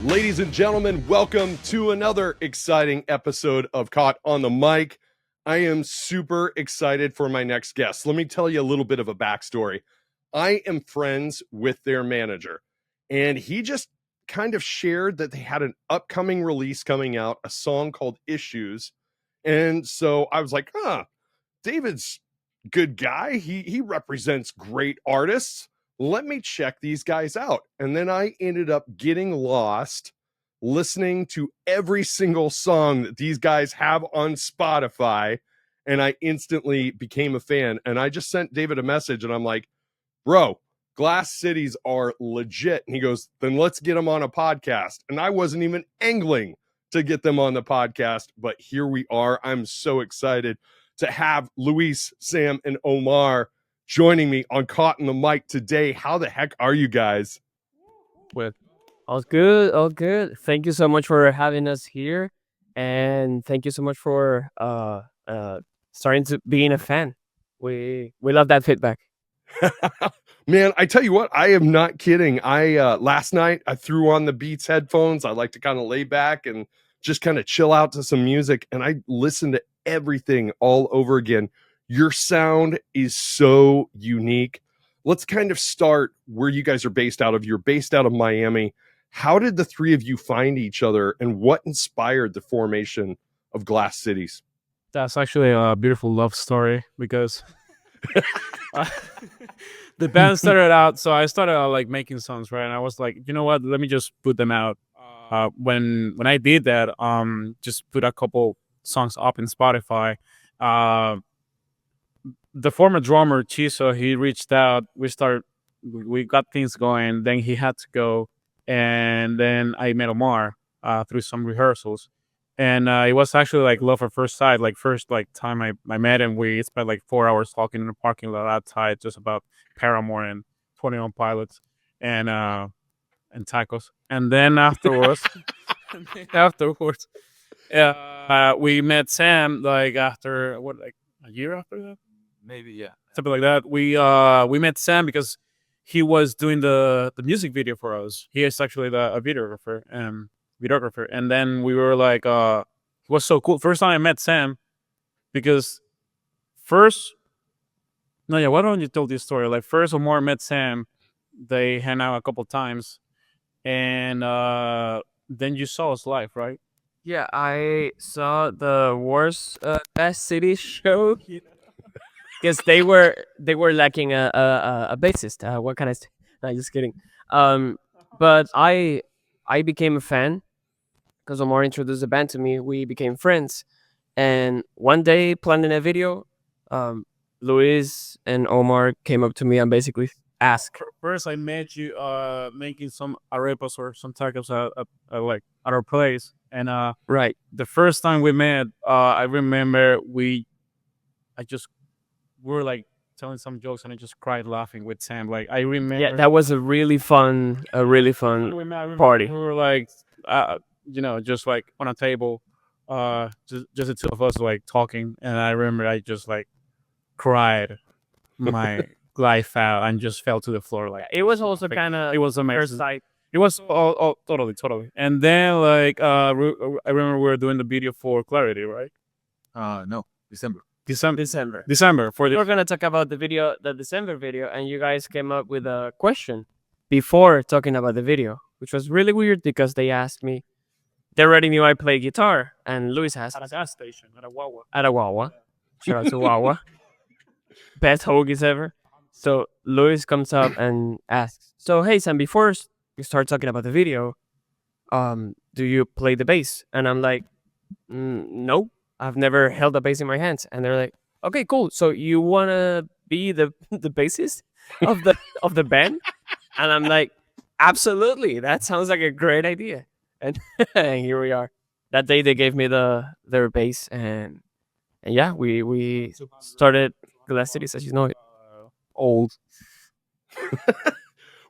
Ladies and gentlemen, welcome to another exciting episode of Caught on the Mic. I am super excited for my next guest. Let me tell you a little bit of a backstory. I am friends with their manager, and he just kind of shared that they had an upcoming release coming out, a song called Issues. And so I was like, David's a good guy. He represents great artists. Let me check these guys out. And then I ended up getting lost listening to every single song that these guys have on Spotify. And I instantly became a fan. And I just sent David a message and I'm like, bro, Glass Cities are legit. And he goes, then let's get them on a podcast. And I wasn't even angling to get them on the podcast, but here we are. I'm so excited to have Luis, Sam, and Omar joining me on Caught on the Mic today. How the heck are you guys? Well, all good, all good. Thank you so much for having us here, and thank you so much for starting to being a fan. We love that feedback. Man, I tell you what, I am not kidding. I last night I threw on the Beats headphones. I like to kind of lay back and just kind of chill out to some music, and I listened to everything all over again. Your sound is so unique. Let's kind of start where you guys are based out of. You're based out of Miami. How did the three of you find each other, and what inspired the formation of Glass Cities? That's actually a beautiful love story because the band started out. So I started like making songs, right? And I was like, you know what? Let me just put them out. When I did that, just put a couple songs up in Spotify. The former drummer Chiso, he reached out. We got things going. Then he had to go, and then I met Omar through some rehearsals. And it was actually like love at first sight. Like first time I met him, we spent like 4 hours talking in the parking lot outside just about Paramore and 21 Pilots and tacos. And then afterwards, we met Sam like after a year after that, Maybe, yeah. something like that. We met Sam because he was doing the music video for us. He is actually a videographer. And then we were like, it was so cool. First time I met Sam, because why don't you tell this story? Like first Omar met Sam, they hang out a couple times, and then you saw us live, right? Yeah, I saw the worst Best City show because they were lacking a bassist. What can I say? No, just kidding. But I became a fan because Omar introduced the band to me. We became friends, and one day planning a video, Luis and Omar came up to me and basically asked. First, I met you making some arepas or some tacos at our place, and Right. the first time we met, I remember we were like telling some jokes, and I just cried laughing with Sam. Like I remember, Yeah, that was a really fun when we met, I remember party. we were like, just like on a table, just the two of us like talking, and I remember I just like cried my life out and just fell to the floor. Like It was also kind of it was amazing. first sight. It was all totally. And then like I remember we were doing the video for Clarity, right? No, December. December. For We're gonna talk about the December video, and you guys came up with a question before talking about the video, which was really weird because they asked me. They already knew I play guitar, and Luis asked at a gas station at a Wawa. at a Wawa. Shout out to Wawa. Best hoagies ever. So Luis comes up and asks, "So hey Sam, before we start talking about the video, do you play the bass?" And I'm like, "No, I've never held a bass in my hands." And they're like, "Okay, cool. So you wanna be the bassist of the band?" And I'm like, "Absolutely. That sounds like a great idea." And, and here we are. That day they gave me their bass, and yeah, we started Glass Cities as you know it. Old.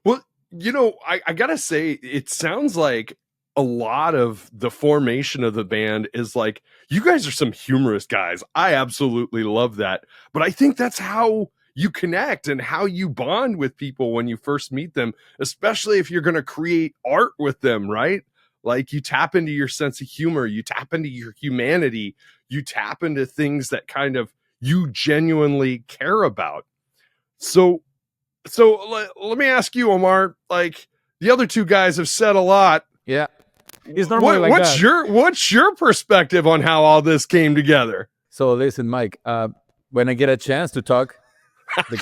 Well, I gotta say, it sounds like a lot of the formation of the band is like, you guys are some humorous guys. I absolutely love that. But I think that's how you connect and how you bond with people when you first meet them, especially if you're going to create art with them, right? Like you tap into your sense of humor, you tap into your humanity, you tap into things that kind of you genuinely care about. So let me ask you, Omar, like the other two guys have said a lot. Yeah. It's normally like What's that. what's your perspective on how all this came together? So listen, Mike. When I get a chance to talk, be-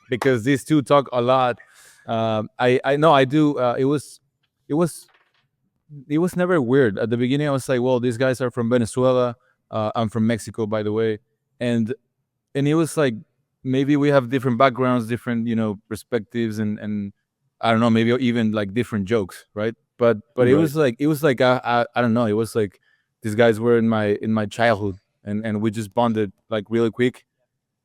because these two talk a lot, I know I do. It was it was never weird. At the beginning, I was like, well, these guys are from Venezuela. I'm from Mexico, by the way, and it was like maybe we have different backgrounds, different perspectives, and I don't know, maybe even like different jokes, right? But it Right. was like I don't know. It was like these guys were in my childhood, and we just bonded like really quick,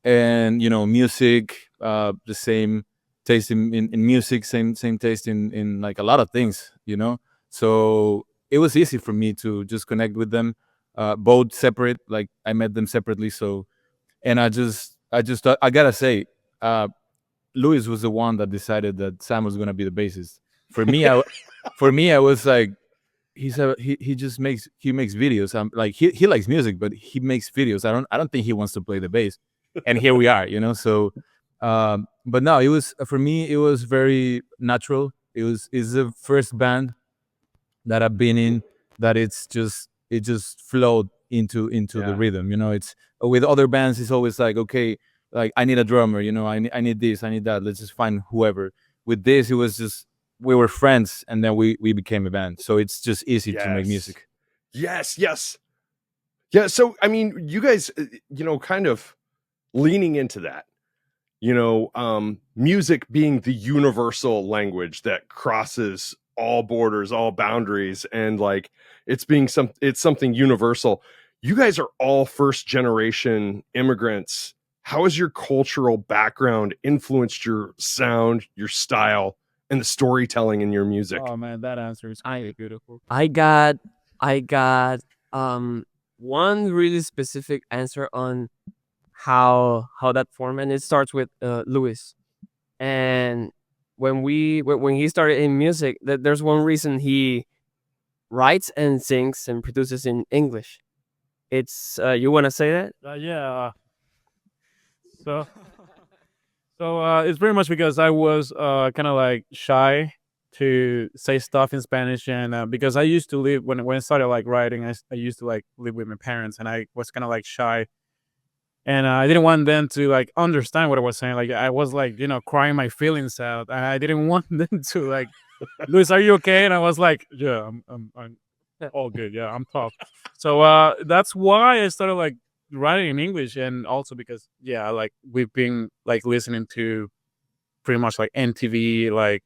and music, the same taste in music, same taste in like a lot of things. So it was easy for me to just connect with them, both separate. Like I met them separately, so and I just thought, I gotta say, uh, Luis was the one that decided that Sam was gonna be the bassist. For me, I was like, he just makes videos. I'm like he likes music, but he makes videos. I don't think he wants to play the bass. And here we are. So, but no, it was for me. It was very natural. It's the first band that I've been in that it just flowed into the Yeah. rhythm. It's with other bands. It's always like, okay, like I need a drummer. I need this, I need that. Let's just find whoever. With this, it was just we were friends, and then we became a band. So it's just easy to make Yes. music. Yes. Yeah. So, I mean, you guys, kind of leaning into that, music being the universal language that crosses all borders, all boundaries, and like it's something universal. You guys are all first generation immigrants. How has your cultural background influenced your sound, your style, and the storytelling in your music? Oh man, that answer is I- really beautiful. I got one really specific answer on how that formed, and it starts with Luis. And when he started in music, there's one reason he writes and sings and produces in English. It's you want to say that? Yeah. So it's very much because I was kind of like shy to say stuff in Spanish, and because I used to live when I started like writing, I used to like live with my parents, and I was kind of like shy, and I didn't want them to like understand what I was saying. Like I was like crying my feelings out, and I didn't want them to like, Luis, are you okay? And I was like, yeah, I'm all good. Yeah, I'm tough. So that's why I started like writing in English, and also because like we've been like listening to pretty much like MTV like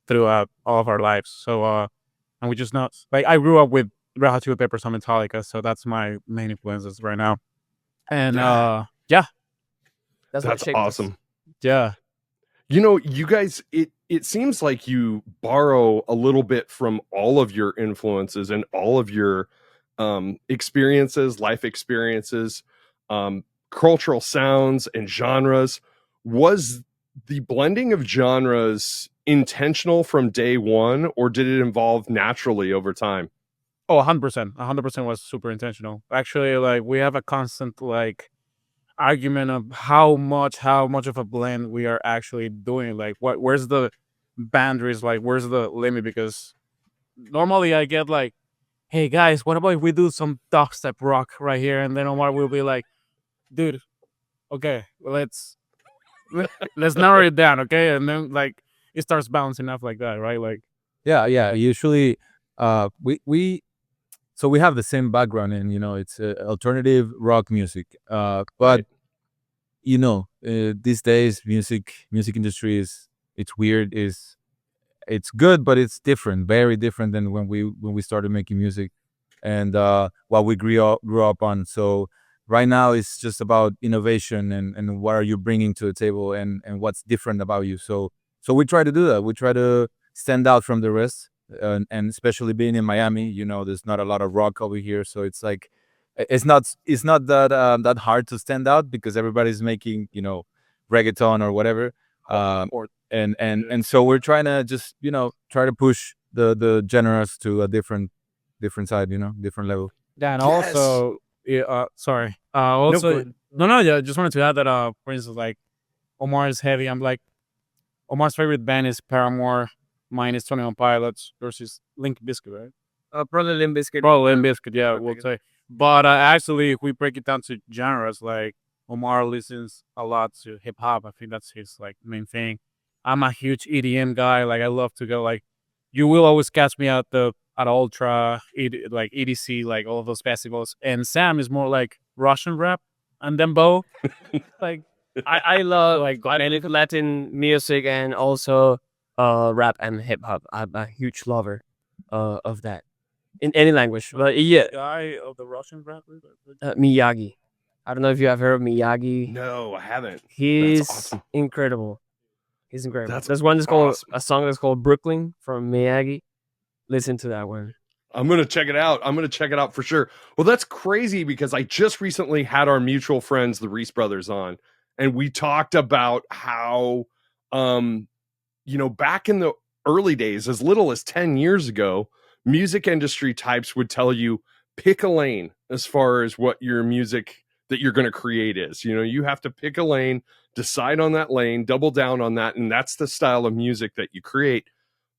throughout all of our lives. So and we just not like I grew up with Red Hot Chili Peppers and Metallica, so that's my main influences right now. And Yeah. That's what That's shaped us. awesome. yeah, You guys, it seems like you borrow a little bit from all of your influences and all of your experiences, life experiences, cultural sounds and genres. Was the blending of genres intentional from day one, or did it evolve naturally over time? oh, 100%, 100% was super intentional. Actually, like we have a constant like argument of how much of a blend we are actually doing. Like where's the boundaries? Like where's the limit? Because normally I get like, hey guys, what about if we do some dubstep rock right here? And then Omar will be like, dude, okay, well, let's narrow it down, okay? And then like it starts bouncing off like that, right? Like Yeah. Usually, we so we have the same background, and it's alternative rock music. But Right. these days, music industry it's weird. It's good, but it's different, very different than when we started making music, and what we grew up on. So right now, it's just about innovation, and what are you bringing to the table, and what's different about you. So we try to do that. We try to stand out from the rest, and especially being in Miami, there's not a lot of rock over here, so it's like it's not that hard to stand out because everybody's making reggaeton or whatever. oh, Um, or and so we're trying to just try to push the genres to a different side, different level. Yeah, and Yes. also, sorry. go Also, ahead. no, yeah. Just wanted to add that, for instance, like Omar is heavy. I'm like Omar's favorite band is Paramore. Mine is 21 Pilots. Yours is Link Biscuit, right? Probably Limp Bizkit. Probably Limp Bizkit, yeah, Limp we'll Bizkit. say. But actually, if we break it down to genres, like Omar listens a lot to hip hop. I think that's his like main thing. I'm a huge EDM guy. Like I love to go. Like you will always catch me at Ultra, like EDC, like all of those festivals. And Sam is more like Russian rap and dembow. Like I love like Latin music and also rap and hip hop. I'm a huge lover of that in any language. But yeah, guy of the Russian rap. Miyagi. I don't know if you have heard of Miyagi. No, I haven't. He's awesome. incredible. He's incredible. That's There's one that's called awesome. a song that's called Brooklyn from Miyagi. Listen to that one. I'm gonna check it out. I'm gonna check it out for sure. Well, that's crazy because I just recently had our mutual friends, the Reese brothers, on, and we talked about how, back in the early days, as little as 10 years ago, music industry types would tell you pick a lane as far as what your music that you're going to create is. You have to pick a lane, decide on that lane, double down on that, and that's the style of music that you create.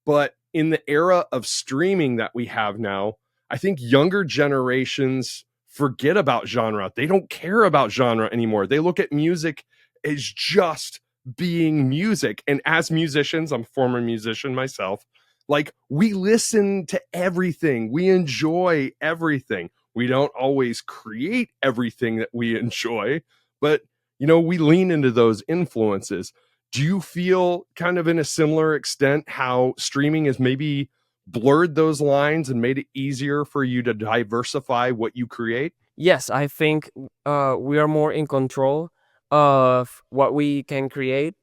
But in the era of streaming that we have now, I think younger generations forget about genre. They don't care about genre anymore. They look at music as just being music. And as musicians, I'm a former musician myself, like we listen to everything. We enjoy everything. We don't always create everything that we enjoy, but we lean into those influences. Do you feel kind of in a similar extent how streaming has maybe blurred those lines and made it easier for you to diversify what you create? Yes, I think we are more in control of what we can create,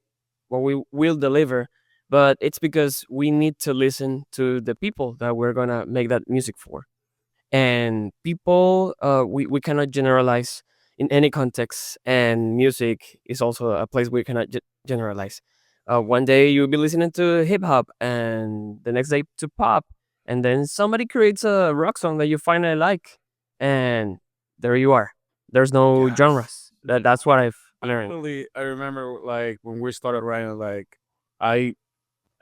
what we will deliver. But it's because we need to listen to the people that we're gonna make that music for. And people, we cannot generalize in any context. And music is also a place we cannot generalize. One day you'll be listening to hip hop, and the next day to pop, and then somebody creates a rock song that you finally like, and there you are. There's no Yes. genres. That's what I've learned. Actually, I remember like when we started writing, like I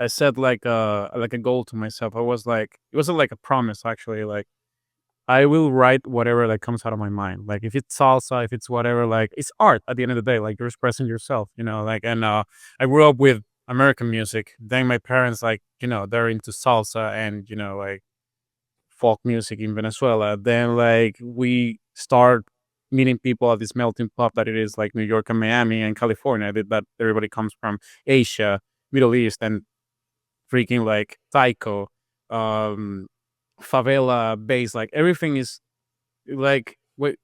set like a goal to myself. I was like, it wasn't like a promise actually. Like I will write whatever that comes out of my mind. Like if it's salsa, if it's whatever, like it's art at the end of the day. Like you're expressing yourself, Like and I grew up with American music. Then my parents, like they're into salsa and like folk music in Venezuela. Then like we start meeting people at this melting pot that it is like New York and Miami and California. That everybody comes from Asia, Middle East, and freaking like taiko, favela base. Like everything is like wait.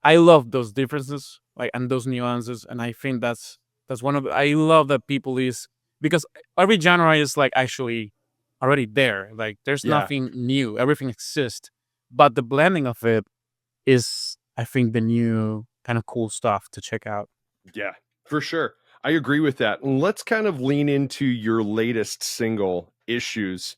I love those differences, like and those nuances, and I think that's one of I love that people is because every genre is like actually already there. Like there's Yeah. nothing new. Everything exists, but the blending of it is, I think, the new kind of cool stuff to check out. Yeah, for sure. I agree with that. And let's kind of lean into your latest single, Issues.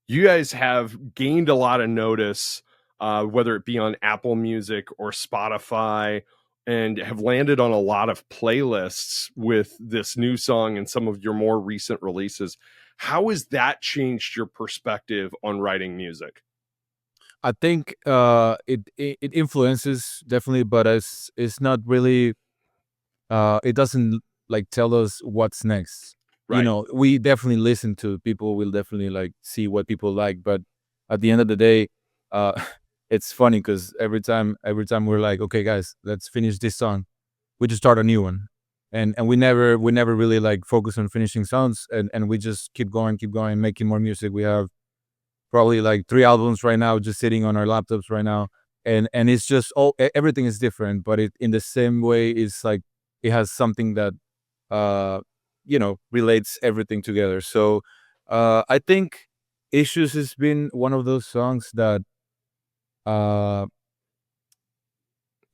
You guys have gained a lot of notice, whether it be on Apple Music or Spotify, and have landed on a lot of playlists with this new song and some of your more recent releases. How has that changed your perspective on writing music? I think it influences definitely, but it's not really. It doesn't like tell us what's next. Right. We definitely listen to people. We'll definitely like see what people like, but at the end of the day, uh, it's funny because every time we're like, okay, guys, let's finish this song, we just start a new one, and we never really like focus on finishing songs, and we just keep going, making more music. We have probably like 3 albums right now just sitting on our laptops right now, and it's just everything is different, but it in the same way it's like it has something that uh relates everything together. So I think Issues has been one of those songs that uh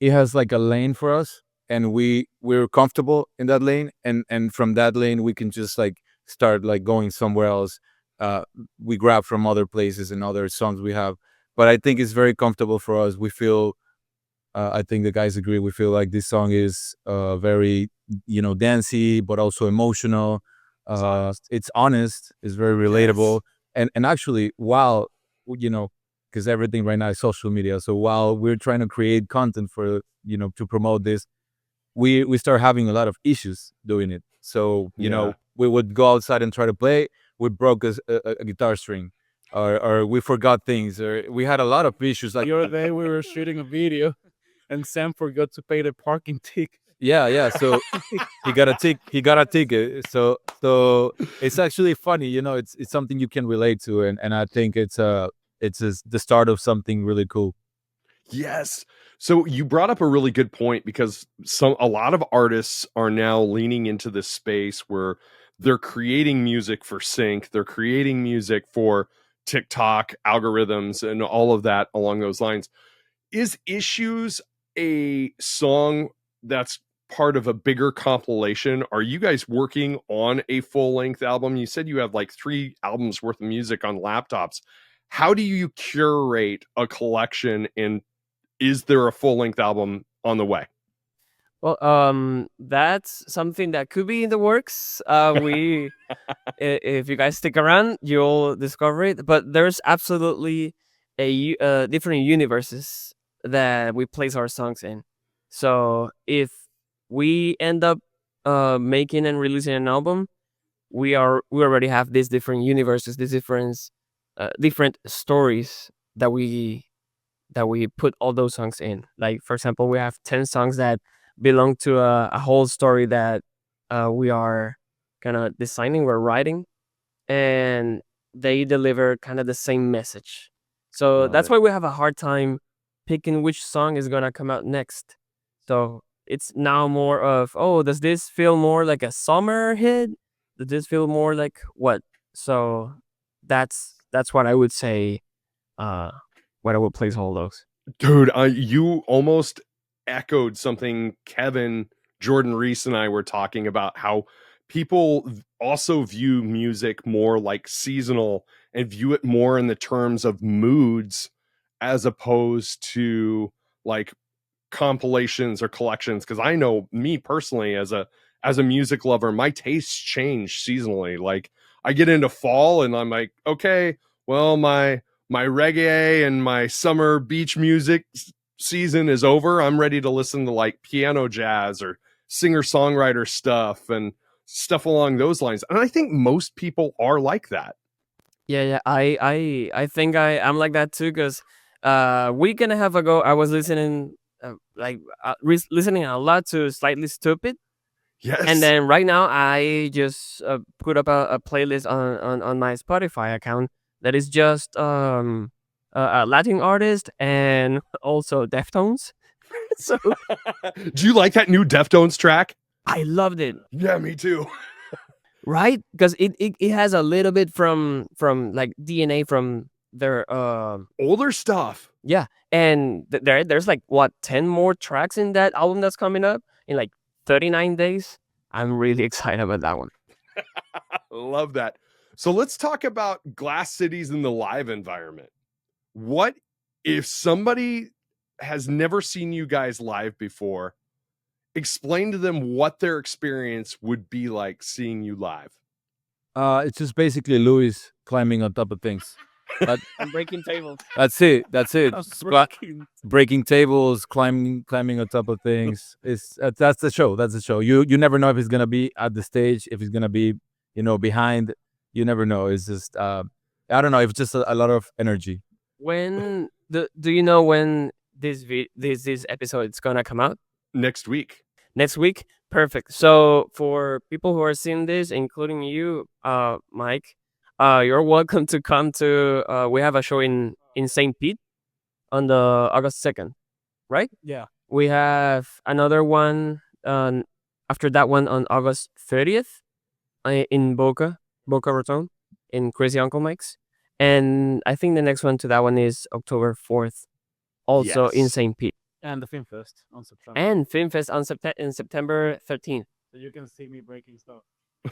it has like a lane for us, and we're comfortable in that lane, and from that lane we can just like start like going somewhere else. we grab from other places and other songs we have. But I think it's very comfortable for us. We feel, I think the guys agree. We feel like this song is very, dancey, but also emotional. It's honest. It's very relatable. And actually, while because everything right now is social media, so while we're trying to create content for to promote this, we start having a lot of issues doing it. So we would go outside and try to play. We broke a guitar string, or we forgot things, or we had a lot of issues. Like The other day we were shooting a video, and Sam forgot to pay the parking ticket. yeah. So he got a ticket. So it's actually funny. It's something you can relate to, and I think it's the start of something really cool. Yes. So you brought up a really good point, because a lot of artists are now leaning into this space where they're creating music for sync, they're creating music for TikTok algorithms and all of that along those lines. Is Issues a song that's part of a bigger compilation? Are you guys working on a full-length album? You said you have like 3 albums worth of music on laptops. How do you curate a collection, and is there a full-length album on the way? Well, that's something that could be in the works. If you guys stick around, you'll discover it. But there's absolutely different universes that we place our songs in. So if we end up making and releasing an album, we already have these different universes, these different stories that we put all those songs in. Like, for example, we have 10 songs that belong to a whole story that we are kind of designing, we're writing, and they deliver kind of the same message. So Love that's it. why we have a hard time picking which song is gonna come out next. So it's now more of, oh, does this feel more like a summer hit? Does this feel more like what? So that's what I would say. What I would place all those. Dude, you almost echoed something Kevin, Jordan Reese, and I were talking about, how people also view music more like seasonal and view it more in the terms of moods, as opposed to like compilations or collections. Because I know, me personally, as a music lover, my tastes change seasonally. Like, I get into fall and I'm like, okay, well, my reggae and my summer beach music season is over. I'm ready to listen to like piano jazz or singer-songwriter stuff and stuff along those lines. And I think most people are like that. Yeah. I think I'm like that too. Because week and a half ago, I was listening listening a lot to Slightly Stupid. Yes. And then right now, I just put up a playlist on my Spotify account that is just a Latin artist and also Deftones. So do you like that new Deftones track? I loved it. Yeah, me too. Right? Because it has a little bit from like DNA from their Older stuff. yeah, and there's like what 10 more tracks in that album that's coming up in like 39 days. I'm really excited about that one. Love that. So let's talk about Glass Cities in the live environment. What if somebody has never seen you guys live before? Explain to them what their experience would be like seeing you live. It's just basically Luis climbing on top of things. I'm breaking tables. That's it. Breaking. Breaking tables, climbing on top of things. That's the show. That's the show. You never know if he's gonna be at the stage, if he's gonna be behind. You never know. It's just I don't know. It's just a lot of energy. When do you know when this episode is gonna come out? Next week. Next week? Perfect. So for people who are seeing this, including you, Mike, you're welcome to come to. We have a show in St. Pete on the August 2nd, right? Yeah. We have another one after that one on August 30th in Boca Raton in Crazy Uncle Mike's, and I think the next one to that one is October 4th, also in Yes. St. Pete. And the Film Fest on September. And Film Fest on September 13th. So you can see me breaking stuff.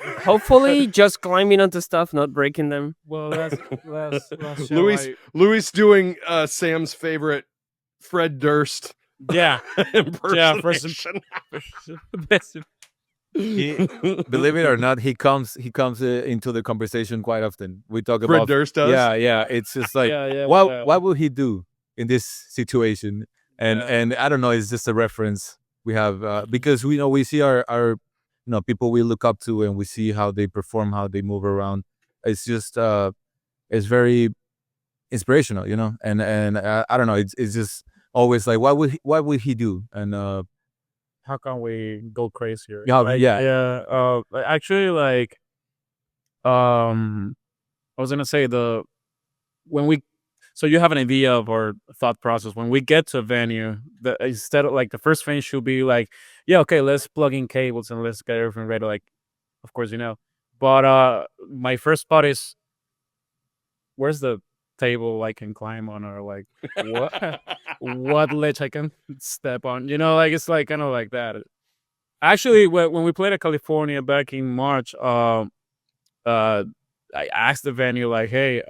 Hopefully, just climbing onto stuff, not breaking them. Well, last show. Luis doing Sam's favorite Fred Durst Yeah, impersonation. best. He, believe it or not, he comes into the conversation quite often. We talk Fred about Durst does. yeah. It's just like Yeah. what will he do in this situation? And Yeah. and I don't know. It's just a reference we have because we see our people we look up to, and we see how they perform, how they move around. It's just it's very inspirational, and I don't know. It's just always like what would he do? And How can we go crazier? Yeah, Like, yeah. actually, like, I was gonna say when we, so you have an idea of our thought process when we get to a venue. That instead of like the first thing should be like, yeah, okay, let's plug in cables and let's get everything ready. Like, of course, but my first spot is, where's the table I can climb on, or like what ledge I can step on. Like it's like kind of like that. Actually, when we played at California back in March, I asked the venue like, "Hey,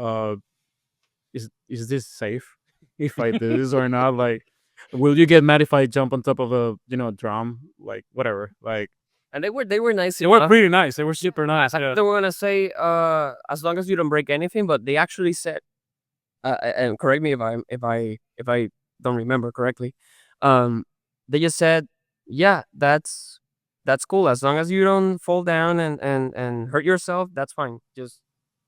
is this safe if I do this or not? Like, will you get mad if I jump on top of a drum? Like, whatever. Like, And they were nice. they were enough. pretty nice. They were super nice. Yeah. They were gonna say, as long as you don't break anything, but they actually said, and correct me if I don't remember correctly, they just said, yeah, that's cool, as long as you don't fall down and hurt yourself, that's fine. Just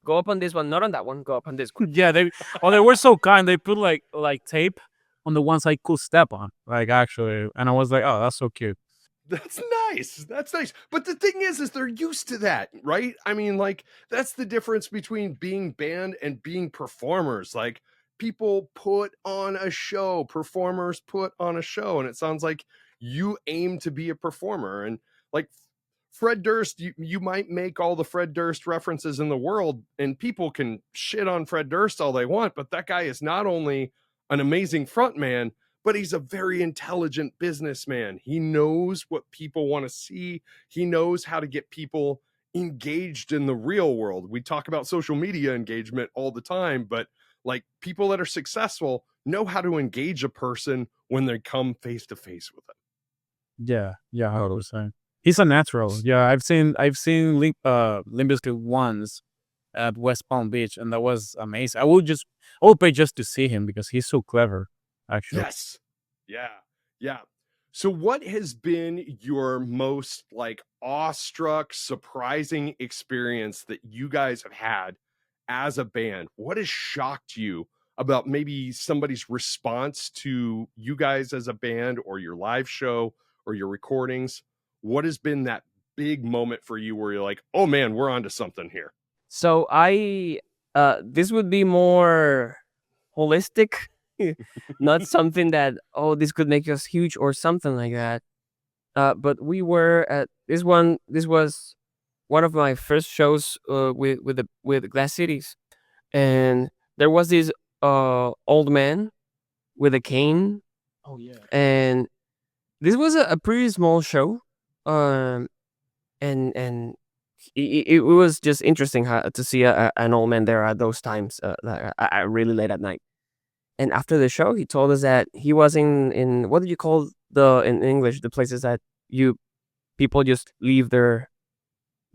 go up on this one, not on that one. Go up on this one. Yeah, they were so kind. They put like tape on the ones I could step on, like actually, and I was like, oh, that's so cute. That's nice. That's nice. But the thing is they're used to that, right? I mean, like, that's the difference between being band and being performers. Like, people put on a show, performers put on a show, and it sounds like you aim to be a performer. And like Fred Durst, you might make all the Fred Durst references in the world, and people can shit on Fred Durst all they want, but that guy is not only an amazing frontman, but he's a very intelligent businessman. He knows what people want to see. He knows how to get people engaged in the real world. We talk about social media engagement all the time, but like, people that are successful know how to engage a person when they come face to face with them. Yeah, 100%. He's a natural. Yeah, I've seen Limp Bizkit once at West Palm Beach, and that was amazing. I would pay just to see him because he's so clever. Actually, Yes. Yeah. So what has been your most like awestruck, surprising experience that you guys have had as a band? What has shocked you about maybe somebody's response to you guys as a band, or your live show, or your recordings? What has been that big moment for you where you're like, oh man, we're onto something here? So this would be more holistic, not something that, oh, this could make us huge or something like that. But we were at this one. This was one of my first shows with Glass Cities, and there was this old man with a cane. oh yeah, And this was a pretty small show, and it was just interesting to see an old man there at those times, really late at night. And after the show, he told us that he was in what did you call in English, the places that people just leave their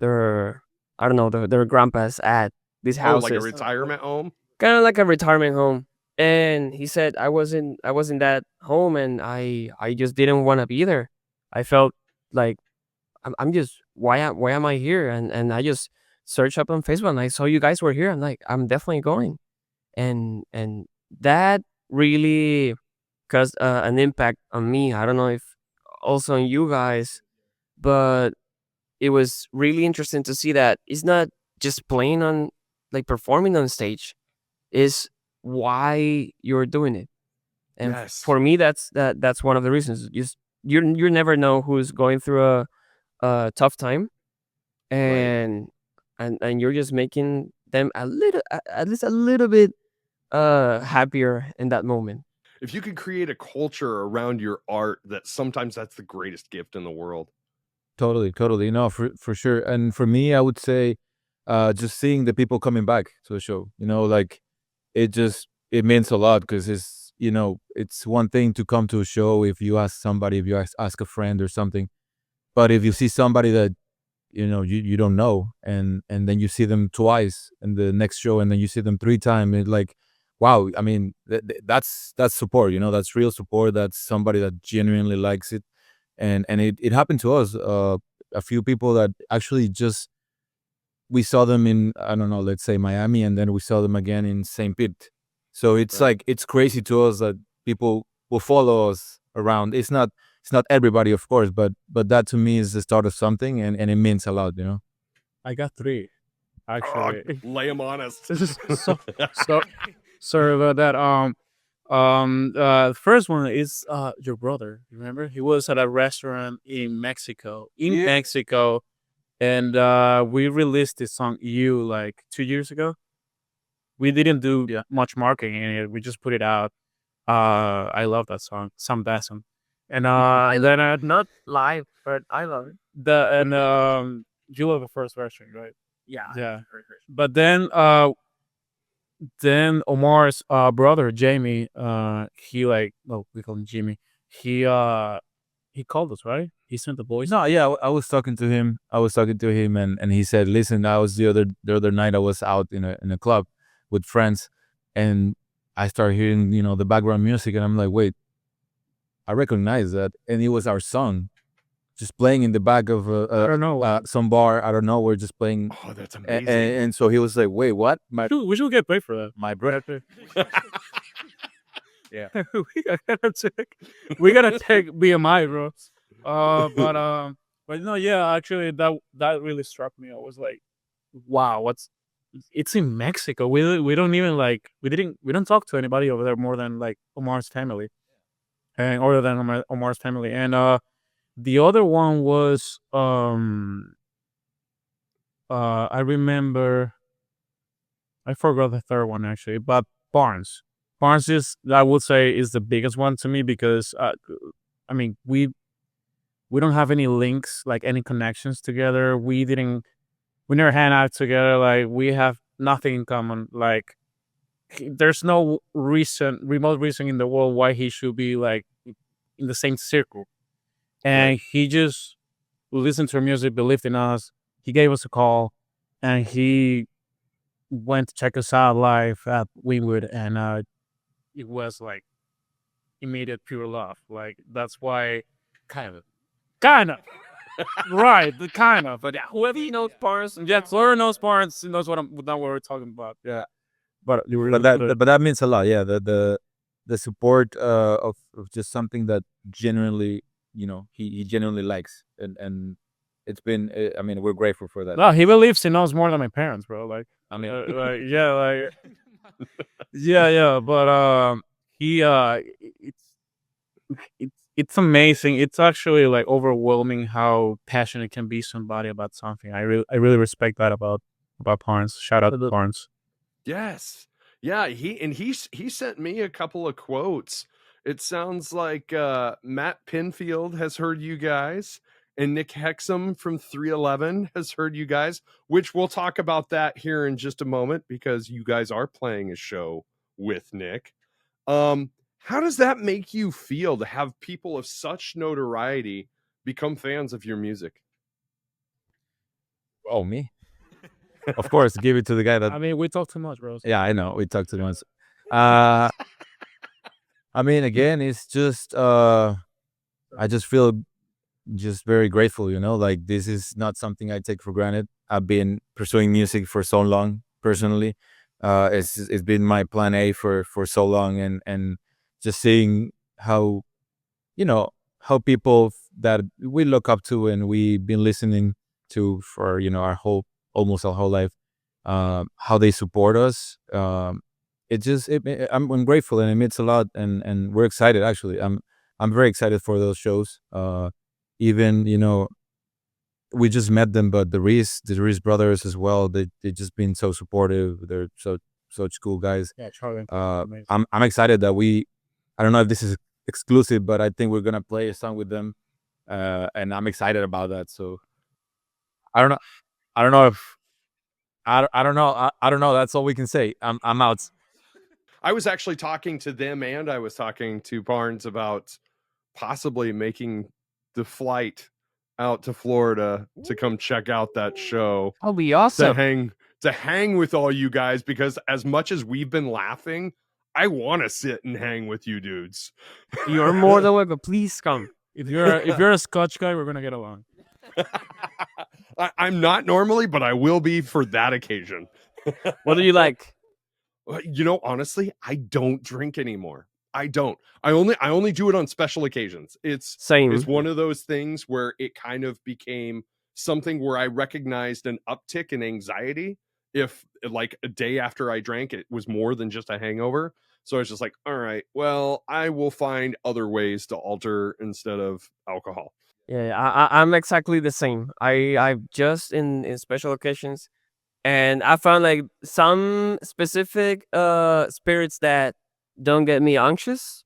I don't know, their grandpas at these Oh, houses, like a retirement home? kind of like a retirement home. And he said, I was in that home, and I just didn't want to be there. I felt like I'm just, why am I here? And I just searched up on Facebook, and I saw you guys were here. I'm like, I'm definitely going. And that really caused an impact on me. I don't know if also on you guys, but it was really interesting to see that it's not just playing on, like, performing on stage, is why you're doing it. And Yes. for me, that's one of the reasons. You never know who's going through a tough time, and you're just making them at least a little bit happier in that moment. If you could create a culture around your art, that sometimes that's the greatest gift in the world. Totally. No, for sure. And for me, I would say, just seeing the people coming back to the show. Like it means a lot because it's one thing to come to a show if you ask somebody, if you ask a friend or something, but if you see somebody that you don't know, and then you see them twice in the next show, and then you see them three times, it's like, wow. I mean, that's support. That's real support. That's somebody that genuinely likes it. And it happened to us. A few people that actually just we saw them in, I don't know, let's say Miami, and then we saw them again in St. Pete. So it's Right. like it's crazy to us that people will follow us around. It's not everybody, of course, but that to me is the start of something, and it means a lot. I got three, Oh, actually. lay him on us. This is so sorry about that. The first one is your brother. Remember, he was at a restaurant in Mexico. Yeah. Mexico, and we released this song "You" like 2 years ago. We didn't do Yeah. much marketing in it. We just put it out. I love that song, Sam Dasson. And then Not live, but I love it. you love the first version, right? Yeah. Yeah. But then Omar's brother Jamie, he like, well, we call him Jimmy. He called us, right? He sent the voice. No, yeah, I was talking to him. And he said, "Listen, I was the other night. I was out in a club with friends, and I started hearing the background music, and I'm like, wait, I recognize that, and it was our song, just playing in the back of I don't know. some bar. I don't know. We're just playing, Oh, that's and, amazing. and so he was like, wait, what? We should get paid for that. My brother. Yeah. we gotta take BMI, bro. But no, yeah, actually, that really struck me. I was like, wow, it's in Mexico. We don't even like we don't talk to anybody over there more than like Omar's family, and other than Omar's family. And the other one was I remember, I forgot the third one actually, but Barnes. Barnes is, I would say, is the biggest one to me because I mean, we don't have any links, like any connections together. We never hang out together. Like, we have nothing in common. Like, there's no remote reason in the world why he should be like in the same circle. And he just listened to our music, believed in us. He gave us a call, and he went to check us out live at Wynwood, and it was like immediate pure love. Like, that's why, kind of, right, the kind of. But whoever knows Barnes, whoever knows Barnes knows what we're talking about. Yeah, but you were, But that means a lot. Yeah, the support of just something that genuinely, he genuinely likes, and it's been. I mean, we're grateful for that. no, he believes in us more than my parents, bro. Like, I mean, like, yeah, like, yeah. But he it's amazing. It's actually like overwhelming how passionate can be somebody about something. I really respect that about Barnes. Shout out to Barnes. Yes. Yeah, he sent me a couple of quotes. It sounds like Matt Pinfield has heard you guys, and Nick Hexum from 311 has heard you guys, which we'll talk about that here in just a moment because you guys are playing a show with Nick. How does that make you feel to have people of such notoriety become fans of your music? oh, me. Of course, give it to the guy that. I mean, we talk too much, bro. Yeah, I know. We talked to the ones. I mean, again, it's just I just feel just very grateful. Like, this is not something I take for granted. I've been pursuing music for so long, personally. It's been my plan A for so long, and just seeing how how people that we look up to and we've been listening to for almost our whole life, how they support us. I'm grateful, and it means a lot, and we're excited. Actually, I'm very excited for those shows. Even we just met them, but the Reese brothers as well. They just been so supportive. They're such cool guys. Yeah, Charlie. I'm excited that I don't know if this is exclusive, but I think we're gonna play a song with them and I'm excited about that. So I don't know. I don't know if I don't know. I don't know. That's all we can say. I'm out. I was actually talking to them, and I was talking to Barnes about possibly making the flight out to Florida to come check out that show, That'll be to awesome. hang with all you guys, because as much as we've been laughing, I want to sit and hang with you dudes. You're more than welcome. Please come. If you're a Scotch guy, we're gonna get along. I'm not normally, but I will be for that occasion. What do you like? You know, honestly, I don't drink anymore. I don't. I only do it on special occasions. It's Same. one of those things where it kind of became something where I recognized an uptick in anxiety if, like, a day after I drank, it was more than just a hangover. So I was just like, all right, well, I will find other ways to alter instead of alcohol. Yeah, I'm exactly the same. I've just in special occasions, and I found like some specific spirits that don't get me anxious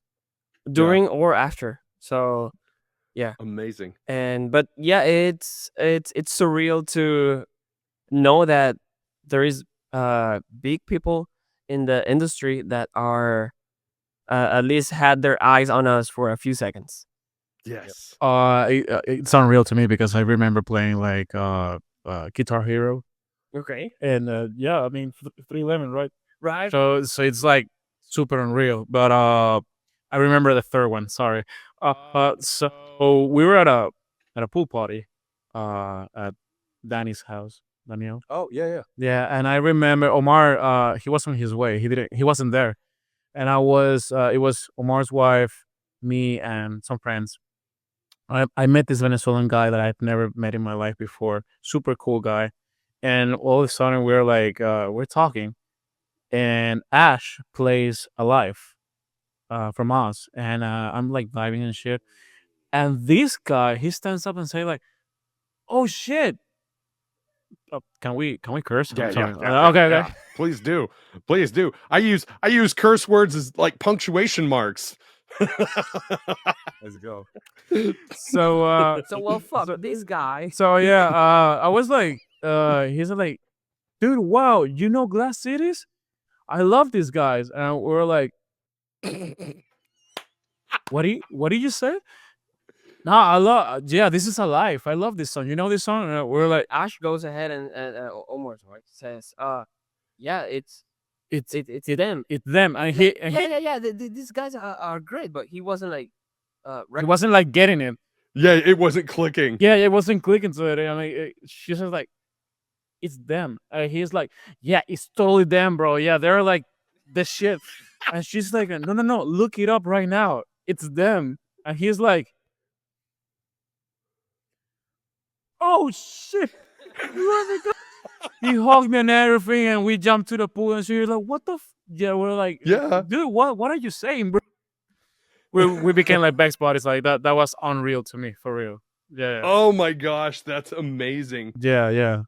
during or after. So Amazing. but yeah, it's surreal to know that there is big people in the industry that are at least had their eyes on us for a few seconds. Yes. It's unreal to me because I remember playing like Guitar Hero, Okay. and yeah, I mean 311, right? Right. So it's like super unreal. But I remember the third one. Sorry. So we were at a pool party at Danny's house. Daniel. Oh yeah. Yeah, and I remember Omar. He was on his way. He wasn't there, and I was. It was Omar's wife, me, and some friends. I met this Venezuelan guy that I've never met in my life before. Super cool guy, and all of a sudden we're like we're talking, and Ash plays Alive from us, and I'm like vibing and shit, and this guy he stands up and say like, "Oh shit." Can we curse? I'm sorry. Okay. Please do. Please do. I use curse words as like punctuation marks. Let's go. So So well, fuck this guy. so yeah, I was like, he's like, dude, wow, you know Glass Cities? I love these guys, and we're like, what did you say? No, I love, yeah, this is Alive. I love this song. You know this song? And we're like, Ash goes ahead and Omar's wife says, yeah, it's it's them. it's them, and Yeah. These guys are great, but he wasn't like he wasn't like getting it. Yeah, it wasn't clicking. Yeah, it wasn't clicking to it. I mean, she says like, it's them. He's like, yeah, it's totally them, bro. Yeah, they're like the shit. And she's like, no, look it up right now. It's them. And he's like, oh shit. He hugged me and everything, and we jumped to the pool, and she was like, what the yeah, we're like, Yeah. dude, what are you saying, bro? We became like best buddies. Like that was unreal to me, for real. Yeah. Oh my gosh, that's amazing. Yeah.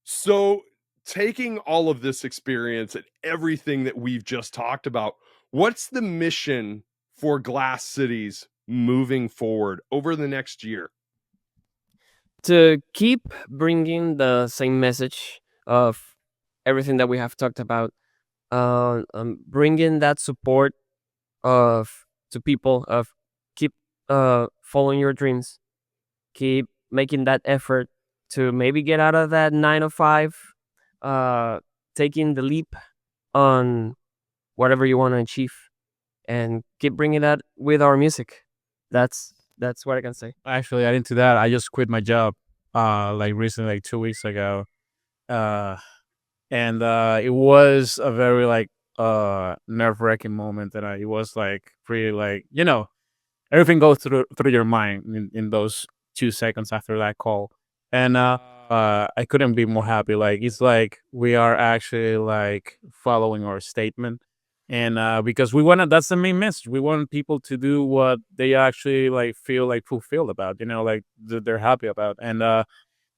So, taking all of this experience and everything that we've just talked about, what's the mission for Glass Cities moving forward over the next year? To keep bringing the same message of everything that we have talked about, bringing that support to people, of keep following your dreams, keep making that effort to maybe get out of that 9 to 5, taking the leap on whatever you want to achieve, and keep bringing that with our music. That's what I can say. Actually, adding to that, I just quit my job like recently, like 2 weeks ago. And it was a very like nerve-wracking moment, and it was like pretty like, everything goes through your mind in those 2 seconds after that call. And I couldn't be more happy. Like, it's like we are actually like following our statement, and because we want to, that's the main message. We want people to do what they actually like feel like fulfilled about, like they're happy about. And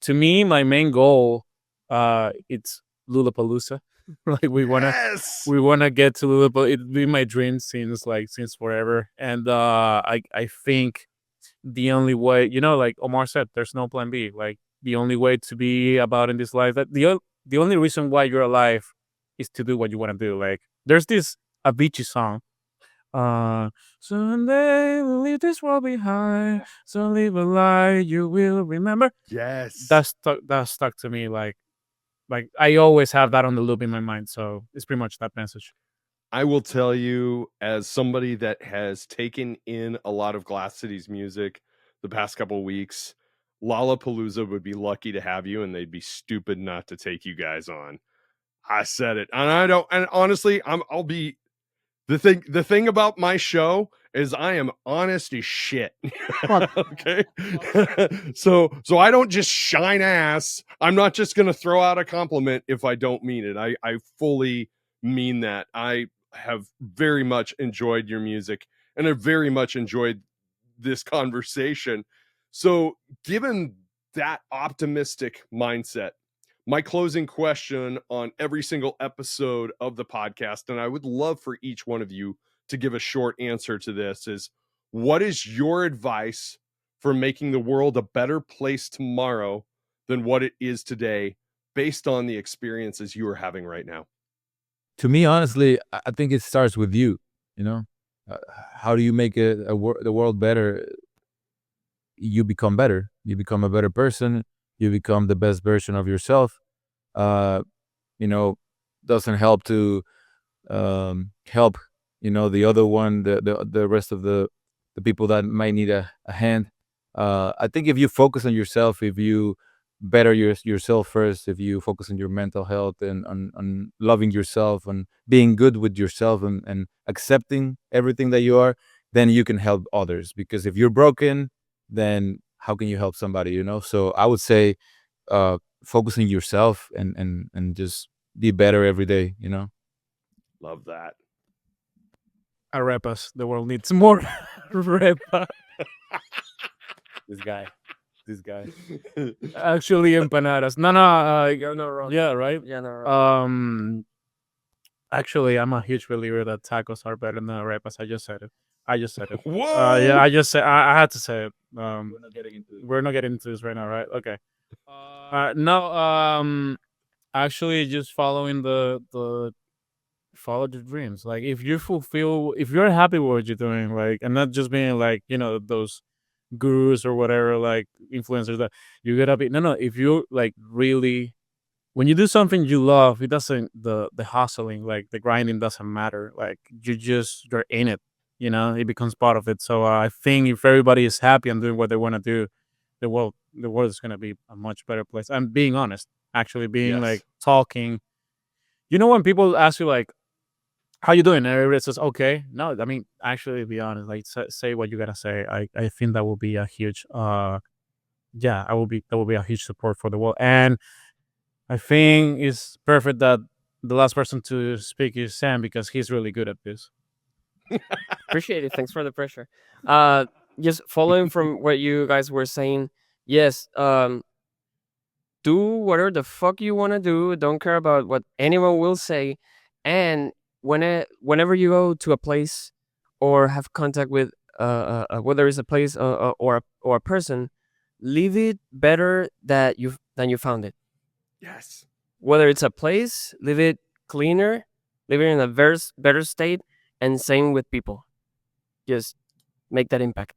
to me, my main goal, it's Lollapalooza. Like we wanna get to Lollapalooza. It'd be my dream since forever. And I think the only way, like Omar said, there's no plan B. Like the only way to be about in this life, that the only reason why you're alive is to do what you want to do. Like there's this Avicii song. Someday we'll leave this world behind. So live a life you will remember. Yes. That stuck to me. Like I always have that on the loop in my mind. So it's pretty much that message. I will tell you, as somebody that has taken in a lot of Glass City's music the past couple weeks, Lollapalooza would be lucky to have you, and they'd be stupid not to take you guys on. I said it, and I don't. And honestly, I'll be the thing about my show is I am honest as shit. Okay, so I don't just shine ass. I'm not just gonna throw out a compliment if I don't mean it. I fully mean that. I have very much enjoyed your music, and I very much enjoyed this conversation. So, given that optimistic mindset, my closing question on every single episode of the podcast, and I would love for each one of you to give a short answer to this, is what is your advice for making the world a better place tomorrow than what it is today, based on the experiences you are having right now? To me, honestly, I think it starts with you. You know, how do you make the world better? You become better. You become a better person. You become the best version of yourself. You know, doesn't help to help. The other one, the rest of the people that might need a hand. I think if you focus on yourself, if you better yourself first, if you focus on your mental health and on loving yourself and being good with yourself and accepting everything that you are, then you can help others. Because if you're broken, then how can you help somebody? So I would say focus on yourself and just be better every day. Love that. Arepas. The world needs more arepa. This guy. Actually, empanadas. No, You're not wrong. yeah, right. Yeah, no, wrong. Actually, I'm a huge believer that tacos are better than arepas. I just said it. Whoa. Yeah, I just said. I had to say it. We're not getting into it. We're not getting into this right now, right? Okay. No. Actually, just following follow the dreams. Like if you're happy with what you're doing, like, and not just being like those gurus or whatever, like influencers that you gotta be. No. If you like really, when you do something you love, it doesn't the hustling, like the grinding doesn't matter. Like you're in it. It becomes part of it. So I think if everybody is happy and doing what they want to do, the world is gonna be a much better place. I'm being honest. Actually, being Yes. like talking. When people ask you like, how you doing? And everybody says, okay. No, I mean, actually, be honest. Like, say what you gotta say. I think that will be a huge, that will be a huge support for the world. And I think it's perfect that the last person to speak is Sam, because he's really good at this. Appreciate it. Thanks for the pressure. Just following from what you guys were saying. Yes. Do whatever the fuck you want to do. Don't care about what anyone will say. And whenever you go to a place or have contact with whether it's a place or a person, leave it better than you found it. Yes. Whether it's a place, leave it cleaner, leave it in a better state, and same with people. Just make that impact.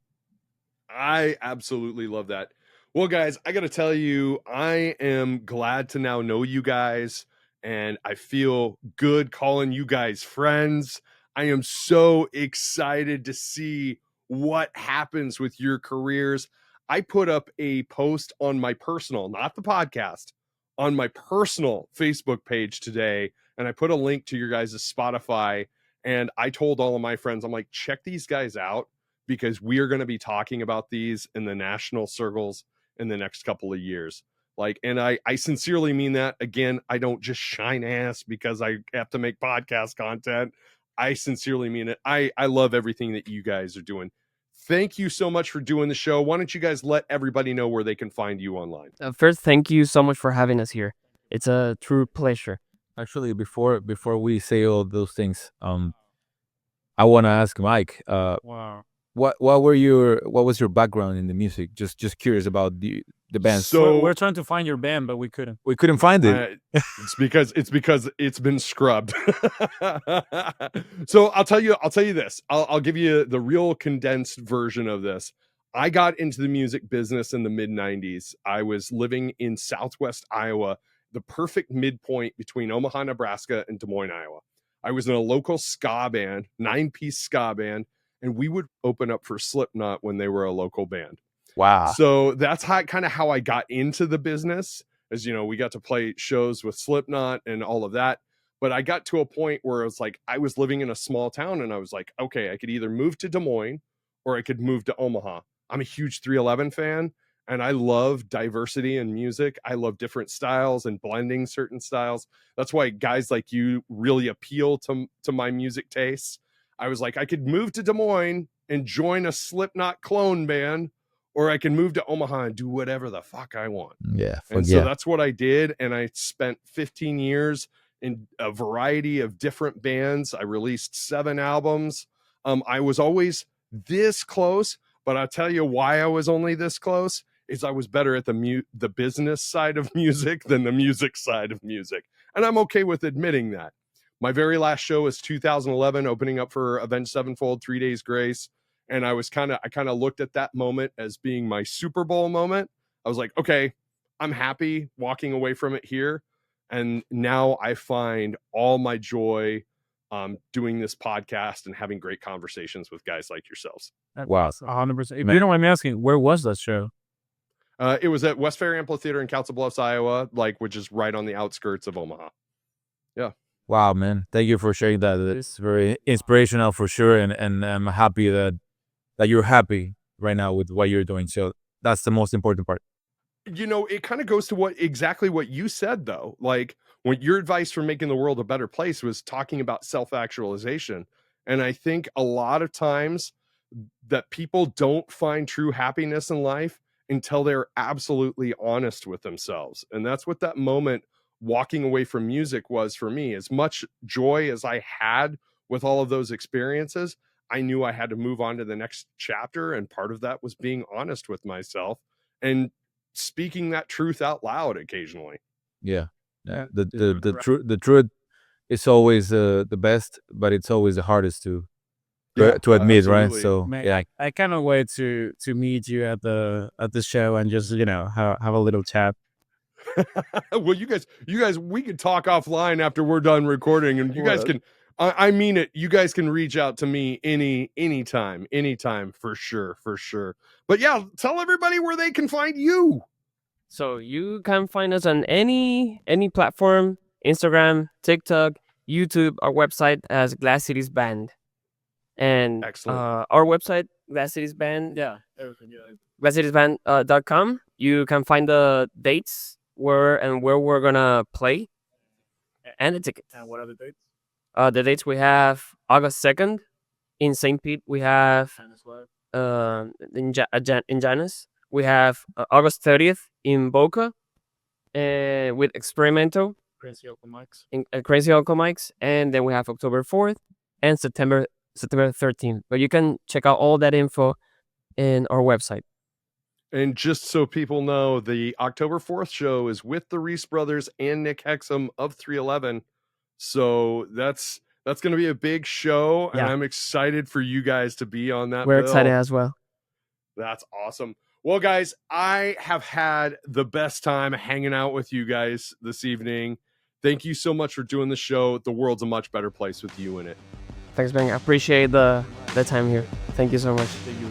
I absolutely love that. Well, guys, I got to tell you, I am glad to now know you guys, and I feel good calling you guys friends. I am so excited to see what happens with your careers. I put up a post on my personal, not the podcast, on my personal Facebook page today, and I put a link to your guys' Spotify, and I told all of my friends, I'm like, check these guys out, because we are going to be talking about these in the national circles in the next couple of years. Like, and I sincerely mean that. Again, I don't just shine ass because I have to make podcast content. I sincerely mean it. I love everything that you guys are doing. Thank you so much for doing the show. Why don't you guys let everybody know where they can find you online? First, thank you so much for having us here. It's a true pleasure. Actually, before we say all those things, I want to ask Mike. Wow. what was your background in the music? Just curious about the bands. So we're trying to find your band, but we couldn't. We couldn't find it. it's because it's been scrubbed. So I'll tell you this. I'll give you the real condensed version of this. I got into the music business in the mid 90s. I was living in Southwest Iowa, the perfect midpoint between Omaha, Nebraska and Des Moines, Iowa. I was in a local ska band, 9-piece ska band, and we would open up for Slipknot when they were a local band. Wow. So that's how I got into the business. As you know, we got to play shows with Slipknot and all of that. But I got to a point where it's like I was living in a small town and I was like, okay, I could either move to Des Moines or I could move to Omaha. I'm a huge 311 fan and I love diversity in music. I love different styles and blending certain styles. That's why guys like you really appeal to my music tastes. I was like, I could move to Des Moines and join a Slipknot clone band, or I can move to Omaha and do whatever the fuck I want. Yeah. And so that's what I did. And I spent 15 years in a variety of different bands. I released 7 albums. I was always this close, but I'll tell you why I was only this close is I was better at the business side of music than the music side of music. And I'm okay with admitting that. My very last show was 2011, opening up for Avenged Sevenfold, 3 Days Grace. And I kind of looked at that moment as being my Super Bowl moment. I was like, okay, I'm happy walking away from it here. And now I find all my joy doing this podcast and having great conversations with guys like yourselves. Wow. 100%. If Man. you don't mind me asking, where was that show? It was at West Fair Amphitheater in Council Bluffs, Iowa, which is right on the outskirts of Omaha. Yeah. Wow, man. Thank you for sharing that. It's very inspirational for sure. And I'm happy that you're happy right now with what you're doing. So that's the most important part. You know, it kind of goes to exactly what you said, though. Like, when your advice for making the world a better place was talking about self-actualization. And I think a lot of times that people don't find true happiness in life until they're absolutely honest with themselves. And that's what that moment walking away from music was for me. As much joy as I had with all of those experiences, I knew I had to move on to the next chapter. And part of that was being honest with myself and speaking that truth out loud occasionally. Yeah. The truth is always the best, but it's always the hardest to admit, right? Absolutely. So Man, I cannot wait to meet you at the show and just have a little chat. Well, you guys, we could talk offline after we're done recording, and you guys can. I mean it. You guys can reach out to me anytime for sure. But yeah, tell everybody where they can find you. So you can find us on any platform: Instagram, TikTok, YouTube. Our website as Glass Cities Band, and Excellent. our website Glass Cities Band. Yeah, everything. Yeah. GlassCitiesBand.com. You can find the dates where we're gonna play and the tickets. And what are the dates? The dates we have August 2nd in St. Pete. We have in Janus. We have August 30th in Boca with Experimento Crazy Open Mics. in Crazy Uncle Mike's, and then we have October 4th and September 13th. But you can check out all that info in our website. And just so people know, the October 4th show is with the Reese Brothers and Nick Hexum of 311. So that's going to be a big show, and I'm excited for you guys to be on that. We're excited as well. That's awesome. Well, guys, I have had the best time hanging out with you guys this evening. Thank you so much for doing the show. The world's a much better place with you in it. Thanks, Ben. I appreciate the time here. Thank you so much. Thank you.